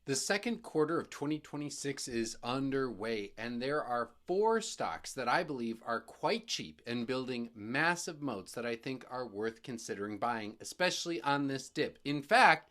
The second quarter of 2026 is underway, and there are four stocks that I believe are quite cheap and building massive moats that I think are worth considering buying, especially on this dip. In fact,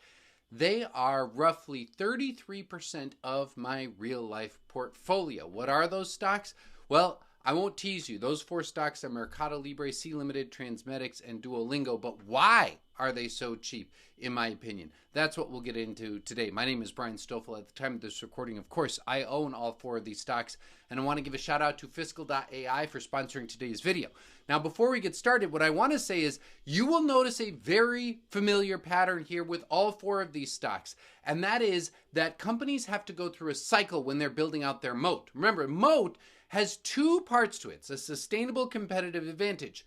they are roughly 33% of my real life portfolio. What are those stocks? Well, I won't tease you. Those four stocks are Mercado, Libre, C Limited, Transmedics, and Duolingo. But why are they so cheap, in my opinion? That's what we'll get into today. My name is Brian Stoffel. At the time of this recording, of course, I own all four of these stocks. And I want to give a shout out to Fiscal AI for sponsoring today's video. Now, before we get started, what I want to say is you will notice a very familiar pattern here with all four of these stocks. And that is that companies have to go through a cycle when they're building out their moat. Remember, moat has two parts to it. It's a sustainable competitive advantage.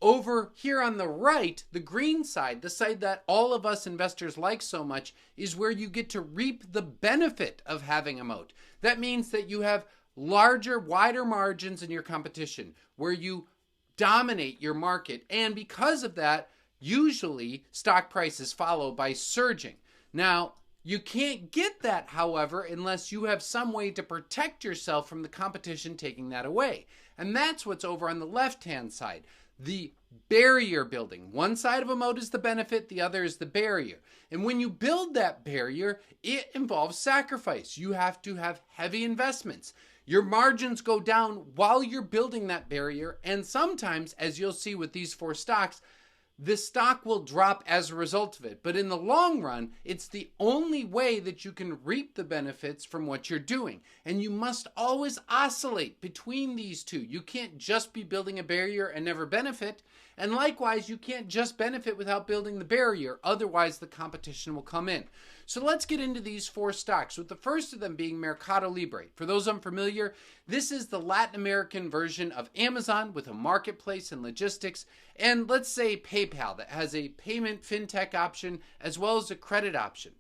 Over here on the right, the green side, the side that all of us investors like so much, is where you get to reap the benefit of having a moat. That means that you have larger, wider margins than your competition, where you dominate your market. And because of that, usually stock prices follow by surging. Now, you can't get that, however, unless you have some way to protect yourself from the competition taking that away. And that's what's over on the left-hand side. The barrier building. One side of a moat is the benefit, the other is the barrier. And when you build that barrier, it involves sacrifice. You have to have heavy investments. Your margins go down while you're building that barrier. And sometimes, as you'll see with these four stocks, the stock will drop as a result of it. But in the long run, it's the only way that you can reap the benefits from what you're doing. And you must always oscillate between these two. You can't just be building a barrier and never benefit. And likewise, you can't just benefit without building the barrier. Otherwise, the competition will come in. So let's get into these four stocks, with the first of them being Mercado Libre. For those unfamiliar, this is the Latin American version of Amazon with a marketplace and logistics, and let's say PayPal that has a payment fintech option as well as a credit option.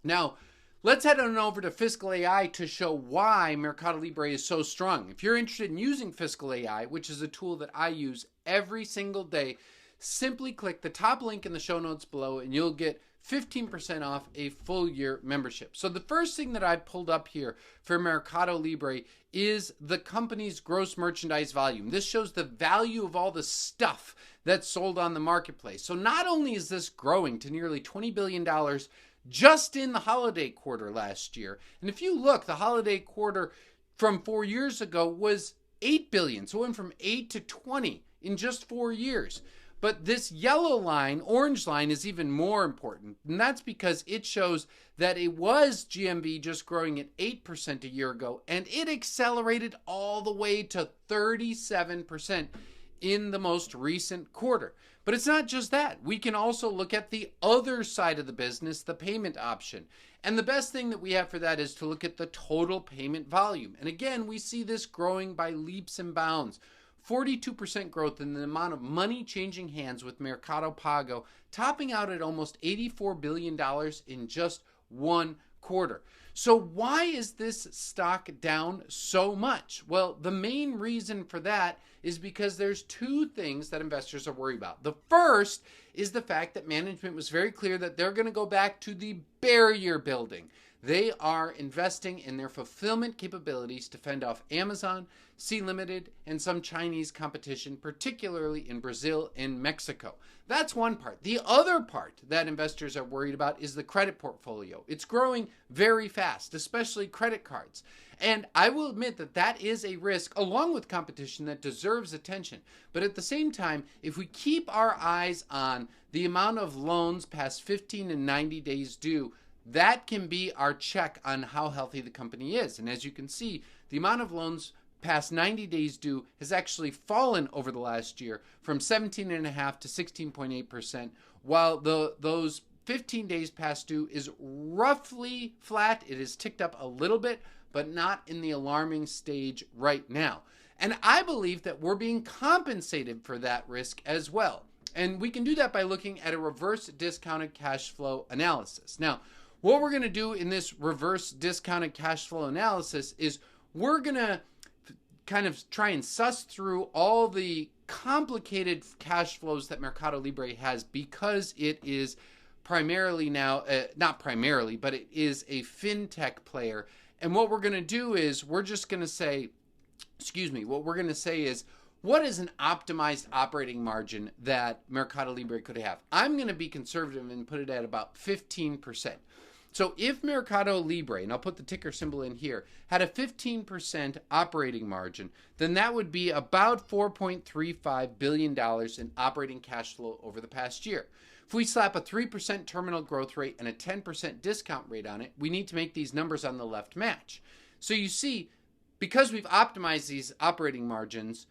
Now, let's head on over to Fiscal AI to show why Mercado Libre is so strong. If you're interested in using Fiscal AI, which is a tool that I use every single day, simply click the top link in the show notes below and you'll get 15% off a full year membership. So the first thing that I've pulled up here for Mercado Libre is the company's gross merchandise volume. This shows the value of all the stuff that's sold on the marketplace. So not only is this growing to nearly $20 billion just in the holiday quarter last year, and if you look, the holiday quarter from 4 years ago was 8 billion. So it went from 8 to 20 in just 4 years. But this yellow line, orange line, is even more important. And that's because it shows that it was GMV just growing at 8% a year ago, and it accelerated all the way to 37% in the most recent quarter. But it's not just that. We can also look at the other side of the business, the payment option. And the best thing that we have for that is to look at the total payment volume. And again, we see this growing by leaps and bounds. 42% growth in the amount of money changing hands with Mercado Pago, topping out at almost $84 billion in just one quarter. So why is this stock down so much? Well, the main reason for that is because there's two things that investors are worried about. The first is the fact that management was very clear that they're going to go back to the barrier building. They are investing in their fulfillment capabilities to fend off Amazon, C Limited, and some Chinese competition, particularly in Brazil and Mexico. That's one part. The other part that investors are worried about is the credit portfolio. It's growing very fast, especially credit cards. And I will admit that that is a risk, along with competition, that deserves attention. But at the same time, if we keep our eyes on the amount of loans past 15 and 90 days due, that can be our check on how healthy the company is. And as you can see, the amount of loans past 90 days due has actually fallen over the last year from 17.5% to 16.8%, while those 15 days past due is roughly flat. It has ticked up a little bit, but not in the alarming stage right now. And I believe that we're being compensated for that risk as well. And we can do that by looking at a reverse discounted cash flow analysis. Now, what we're going to do in this reverse discounted cash flow analysis is we're going to kind of try and suss through all the complicated cash flows that Mercado Libre has because it is primarily now, not primarily, but it is a fintech player. And what we're going to do is we're just going to say, what we're going to say is, what is an optimized operating margin that Mercado Libre could have? I'm going to be conservative and put it at about 15%. So if Mercado Libre, and I'll put the ticker symbol in here, had a 15% operating margin, then that would be about $4.35 billion in operating cash flow over the past year. If we slap a 3% terminal growth rate and a 10% discount rate on it, we need to make these numbers on the left match. So you see, because we've optimized these operating margins,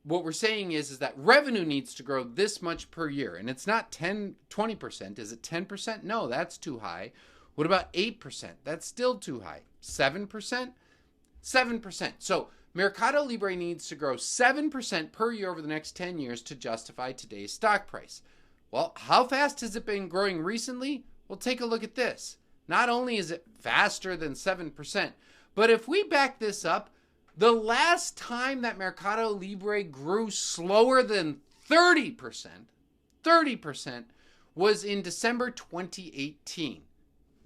what we're saying is that revenue needs to grow this much per year. And it's not 20%. Is it 10%? No, that's too high. What about 8%? That's still too high. 7%? 7%. So Mercado Libre needs to grow 7% per year over the next 10 years to justify today's stock price. Well, how fast has it been growing recently? Well, take a look at this. Not only is it faster than 7%, but if we back this up, the last time that Mercado Libre grew slower than 30% was in December 2018.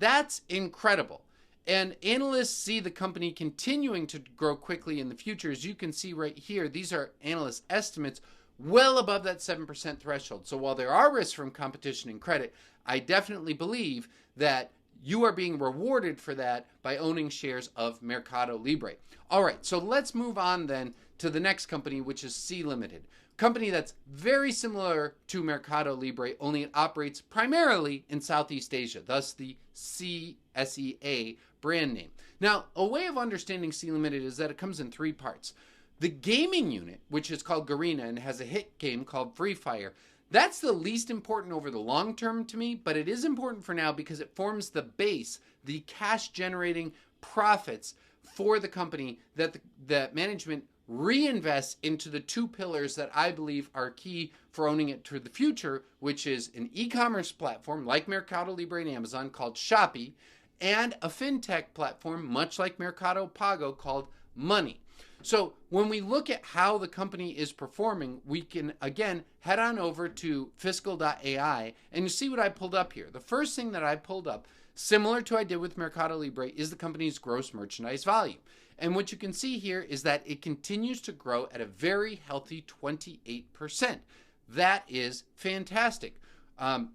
That's incredible. And analysts see the company continuing to grow quickly in the future. As you can see right here, these are analyst estimates well above that 7% threshold. So while there are risks from competition and credit, I definitely believe that you are being rewarded for that by owning shares of Mercado Libre. All right, so let's move on then to the next company, which is C Limited. Company that's very similar to Mercado Libre, only it operates primarily in Southeast Asia, thus the CSEA brand name. Now, a way of understanding C Limited is that it comes in three parts. The gaming unit, which is called Garena and has a hit game called Free Fire, that's the least important over the long term to me, but it is important for now because it forms the base, the cash generating profits for the company that management reinvests into the two pillars that I believe are key for owning it to the future, which is an e-commerce platform like Mercado Libre and Amazon called Shopee, and a fintech platform much like Mercado Pago called Money. So when we look at how the company is performing, we can, again, head on over to Fiscal AI, and you see what I pulled up here. The first thing that I pulled up, similar to what I did with Mercado Libre, is the company's gross merchandise value. And what you can see here is that it continues to grow at a very healthy 28%. That is fantastic.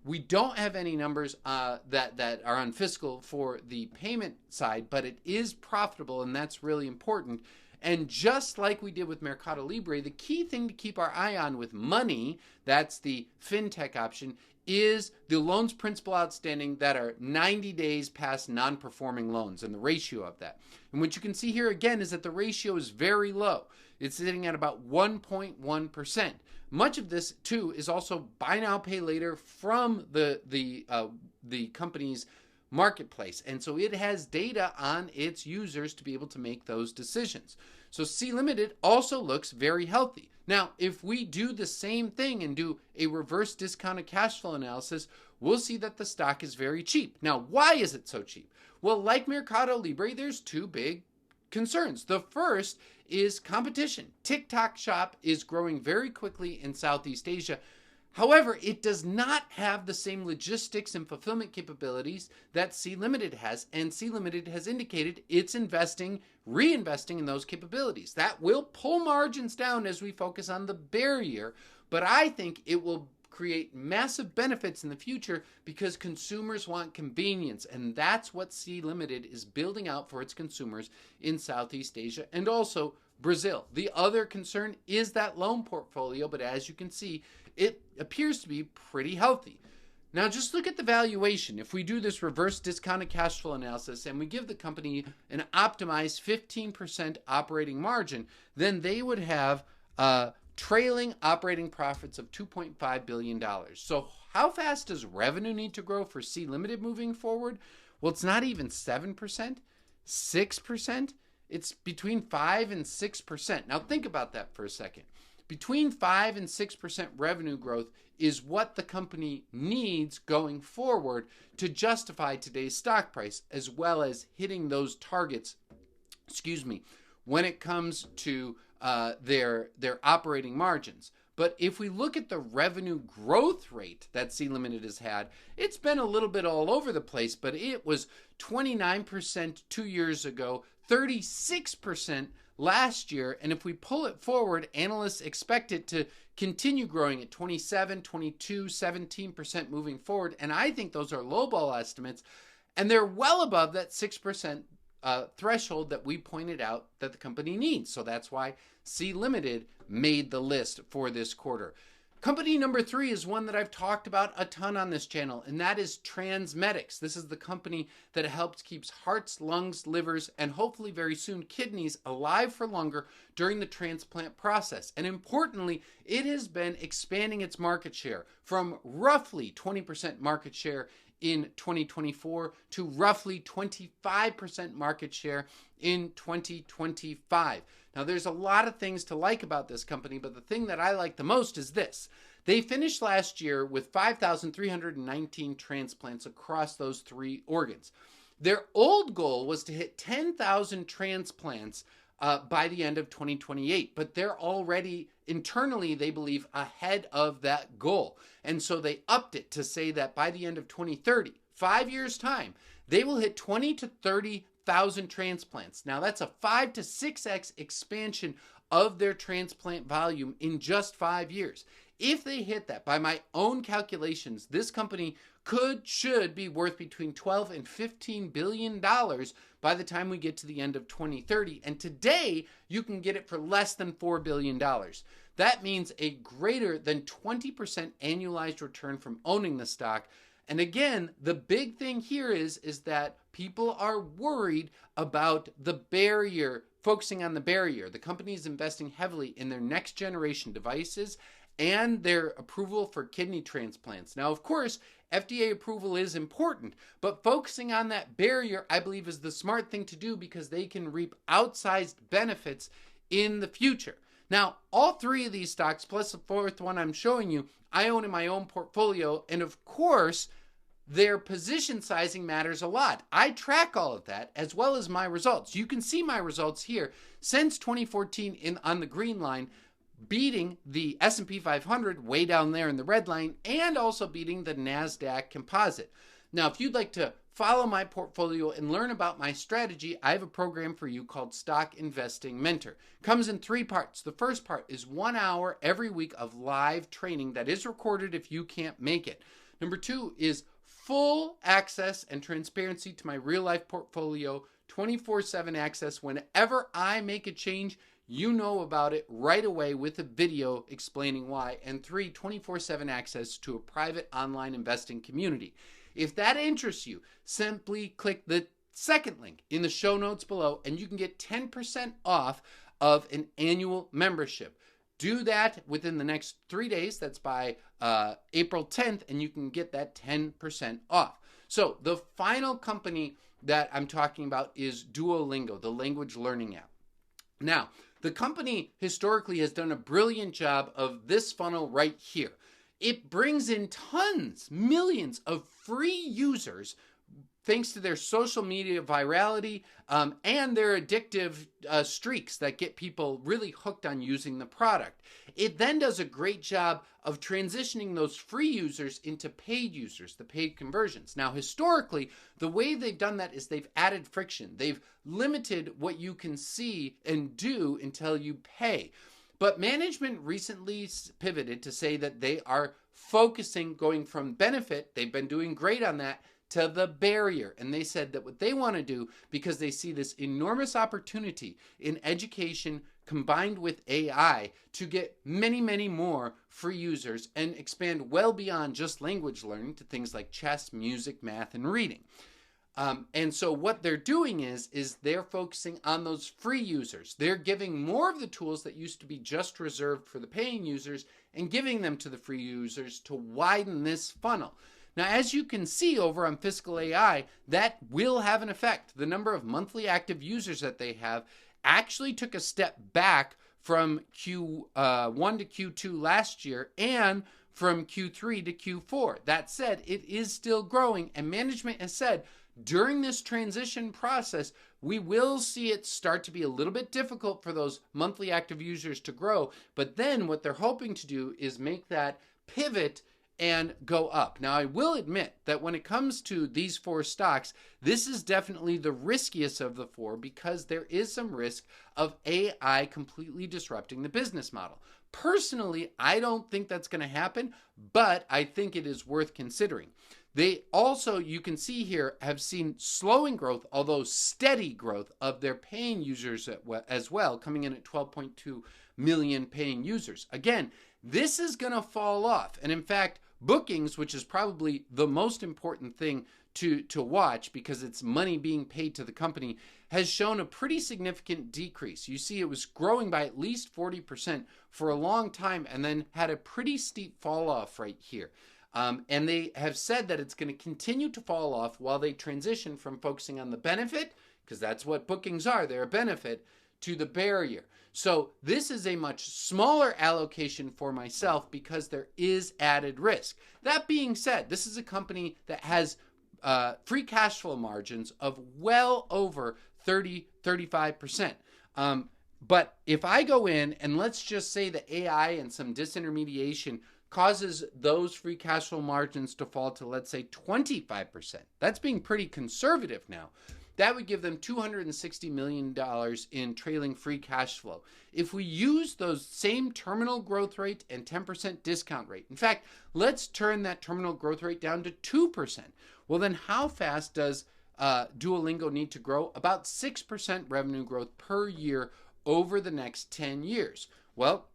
We don't have any numbers that are on Fiscal for the payment side, but it is profitable, and that's really important. And just like we did with Mercado Libre, the key thing to keep our eye on with Money, that's the fintech option, is the loans principal outstanding that are 90 days past non-performing loans and the ratio of that. And what you can see here again is that the ratio is very low. It's sitting at about 1.1%. Much of this too is also buy now, pay later from the company's marketplace, and so it has data on its users to be able to make those decisions. So C Limited also looks very healthy. Now, if we do the same thing and do a reverse discounted cash flow analysis, we'll see that the stock is very cheap. Now, why is it so cheap? Well, like Mercado Libre, there's two big concerns. The first is competition. TikTok Shop is growing very quickly in Southeast Asia. However, it does not have the same logistics and fulfillment capabilities that C Limited has, and C Limited has indicated it's reinvesting in those capabilities. That will pull margins down as we focus on the barrier, but I think it will create massive benefits in the future because consumers want convenience, and that's what C Limited is building out for its consumers in Southeast Asia and also Brazil. The other concern is that loan portfolio, but as you can see, it appears to be pretty healthy. Now just look at the valuation. If we do this reverse discounted cash flow analysis and we give the company an optimized 15% operating margin, then they would have trailing operating profits of $2.5 billion. So how fast does revenue need to grow for C Limited moving forward? Well, it's not even 7%, 6%. It's between 5 and 6%. Now think about that for a second. Between 5 and 6% revenue growth is what the company needs going forward to justify today's stock price, as well as hitting those targets, when it comes to their operating margins. But if we look at the revenue growth rate that C Limited has had, it's been a little bit all over the place, but it was 29% 2 years ago, 36% last year. And if we pull it forward, analysts expect it to continue growing at 27, 22, 17% moving forward. And I think those are lowball estimates. And they're well above that 6% threshold that we pointed out that the company needs. So that's why C Limited made the list for this quarter. Company number 3 is one that I've talked about a ton on this channel, and that is Transmedics. This is the company that helps keeps hearts, lungs, livers, and hopefully very soon kidneys alive for longer during the transplant process. And importantly, it has been expanding its market share from roughly 20% market share in 2024 to roughly 25% market share in 2025. Now, there's a lot of things to like about this company, but the thing that I like the most is this. They finished last year with 5,319 transplants across those 3 organs. Their old goal was to hit 10,000 transplants by the end of 2028, but they're already internally, they believe, ahead of that goal. And so they upped it to say that by the end of 2030, 5 years' time, they will hit 20 to 30,000 transplants. Now, that's a 5 to 6x expansion of their transplant volume in just 5 years. If they hit that, by my own calculations, this company should be worth between $12 and $15 billion by the time we get to the end of 2030. And today, you can get it for less than $4 billion. That means a greater than 20% annualized return from owning the stock. And again, the big thing here is that people are worried about the barrier, focusing on the barrier. The company is investing heavily in their next generation devices and their approval for kidney transplants. Now, of course, FDA approval is important, but focusing on that barrier, I believe, is the smart thing to do because they can reap outsized benefits in the future. Now, all 3 of these stocks, plus the 4th one I'm showing you, I own in my own portfolio, and of course, their position sizing matters a lot. I track all of that as well as my results. You can see my results here since 2014 on the green line, beating the S&P 500 way down there in the red line, and also beating the NASDAQ composite. Now, if you'd like to follow my portfolio and learn about my strategy, I have a program for you called Stock Investing Mentor. Comes in 3 parts. The first part is 1 hour every week of live training that is recorded if you can't make it. Number 2 is full access and transparency to my real life portfolio, 24/7 access. Whenever I make a change, you know about it right away with a video explaining why. And 3, 24/7 access to a private online investing community. If that interests you, simply click the second link in the show notes below and you can get 10% off of an annual membership. Do that within the next 3 days. That's by April 10th, and you can get that 10% off. So the final company that I'm talking about is Duolingo, the language learning app. Now, the company historically has done a brilliant job of this funnel right here. It brings in tons, millions of free users thanks to their social media virality and their addictive streaks that get people really hooked on using the product. It then does a great job of transitioning those free users into paid users, the paid conversions. Now, historically, the way they've done that is they've added friction. They've limited what you can see and do until you pay. But management recently pivoted to say that they are focusing, going from benefit, they've been doing great on that, to the barrier. And they said that what they want to do, because they see this enormous opportunity in education combined with AI to get many, many more free users and expand well beyond just language learning to things like chess, music, math, and reading. And so what they're doing is they're focusing on those free users. They're giving more of the tools that used to be just reserved for the paying users and giving them to the free users to widen this funnel. Now, as you can see over on Fiscal AI, that will have an effect. The number of monthly active users that they have actually took a step back from Q1 to Q2 last year and from Q3 to Q4. That said, it is still growing, and management has said, During this transition process, we will see it start to be a little bit difficult for those monthly active users to grow. But then what they're hoping to do is make that pivot and go up. Now, I will admit that when it comes to these 4 stocks, this is definitely the riskiest of the 4 because there is some risk of AI completely disrupting the business model. Personally, I don't think that's going to happen, but I think it is worth considering. They also, you can see here, have seen slowing growth, although steady growth of their paying users as well, coming in at 12.2 million paying users. Again, this is going to fall off. And in fact, bookings, which is probably the most important thing to watch because it's money being paid to the company, has shown a pretty significant decrease. You see it was growing by at least 40% for a long time and then had a pretty steep fall off right here. And they have said that it's going to continue to fall off while they transition from focusing on the benefit, because that's what bookings are, they're a benefit, to the barrier. So this is a much smaller allocation for myself because there is added risk. That being said, this is a company that has free cash flow margins of well over 35%. But if I go in and let's just say the AI and some disintermediation causes those free cash flow margins to fall to, let's say, 25%. That's being pretty conservative now. That would give them $260 million in trailing free cash flow. If we use those same terminal growth rate and 10% discount rate, in fact, let's turn that terminal growth rate down to 2%. Well, then how fast does Duolingo need to grow? About 6% revenue growth per year over the next 10 years. Well,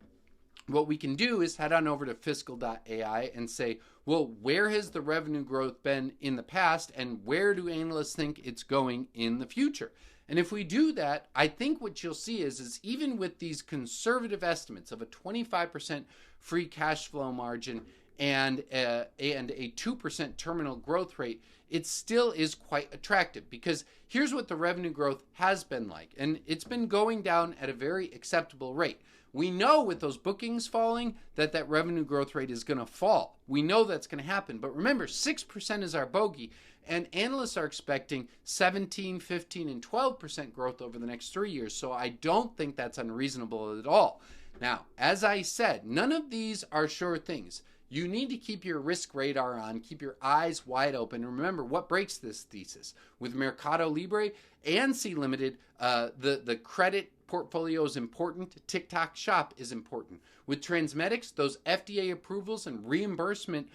what we can do is head on over to Fiscal AI and say, well, where has the revenue growth been in the past and where do analysts think it's going in the future? And if we do that, I think what you'll see is even with these conservative estimates of a 25% free cash flow margin and a 2% terminal growth rate, it still is quite attractive because here's what the revenue growth has been like. And it's been going down at a very acceptable rate. We know with those bookings falling that revenue growth rate is going to fall. We know that's going to happen. But remember, 6% is our bogey, and analysts are expecting 17, 15, and 12% growth over the next 3 years. So I don't think that's unreasonable at all. Now, as I said, none of these are sure things. You need to keep your risk radar on, keep your eyes wide open. And remember, what breaks this thesis? With Mercado Libre and C Limited, the credit portfolio is important. TikTok Shop is important. With Transmedics, those FDA approvals and reimbursement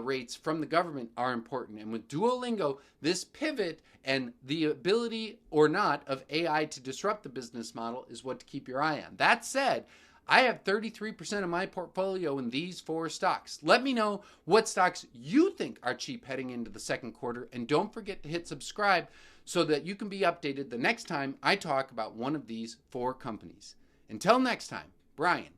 rates from the government are important. And with Duolingo, this pivot and the ability or not of AI to disrupt the business model is what to keep your eye on. That said, I have 33% of my portfolio in these 4 stocks. Let me know what stocks you think are cheap heading into the second quarter. And don't forget to hit subscribe so that you can be updated the next time I talk about one of these 4 companies. Until next time, Brian.